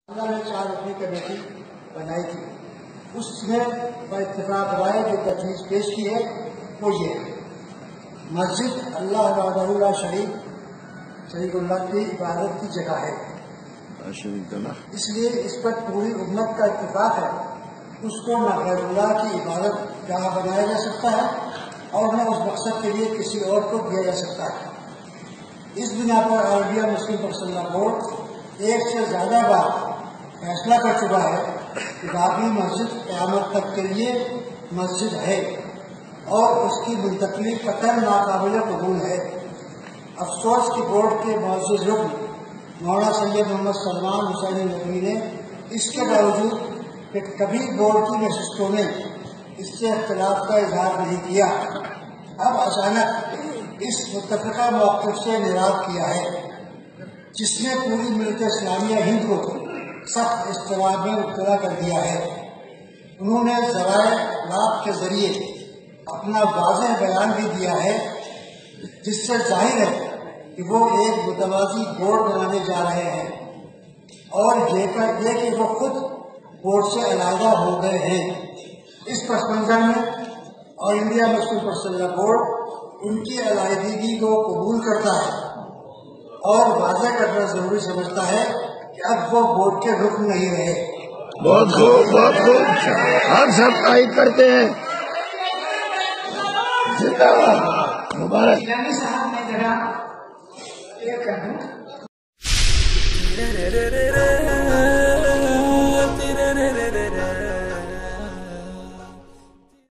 اللہ نے 4 رکنی کمیٹی بنائی تھی، اس میں اتفاق رائے جو تجویز پیش کی ہے وہ یہ ہے: مسجد اللہ وحدہ لا شریک اللہ کی عبادت کی جگہ ہے، اس لیے اس پر پوری امت کا اتفاق ہے اس کو نہ غیر اللہ کی عبادت گاہ بنایا جا سکتا ہے اور نہ اس مقصد کے لیے کسی اور کو دیا جا سکتا ہے۔ اس بنا پر عربیہ مسلم پرسنل بورڈ 1 سے زیادہ بار فیصلہ کر چکا ہے کہ باقی مسجد قیامت تک کے لیے مسجد ہے اور اس کی منتقلی قطعاً ناقابل قبول ہے۔ افسوس کہ بورڈ کے معزز رکن مولانا سید محمد سلمان حسین ندوی نے اس کے باوجود کہ کبھی بورڈ کی نشستوں میں اس سے اختلاف کا اظہار نہیں کیا، اب اچانک اس متفقہ موقف سے انحراف کیا ہے، جس نے پوری ملت اسلامیہ ہند کو سخت اضطراب میں مبتلا کر دیا ہے۔ انہوں نے ذرائع ابلاغ کے ذریعے اپنا واضح بیان بھی دیا ہے، جس سے ظاہر ہے کہ وہ ایک متوازی بورڈ بنانے جا رہے ہیں، اور یہ کہ وہ خود بورڈ سے علیحدہ ہو گئے ہیں۔ اس پس منظر میں اور انڈیا مسلم پرسنل بورڈ ان کی علیحدگی کو قبول کرتا ہے اور واضح کرنا ضروری سمجھتا ہے کہ اب وہ بورڈ کے رکن نہیں رہے۔ بہت خوب، بہت خوب، ہم سب تائید کرتے ہیں۔ زندہ باد، مبارک۔ صاحب میں ذرا کر دوں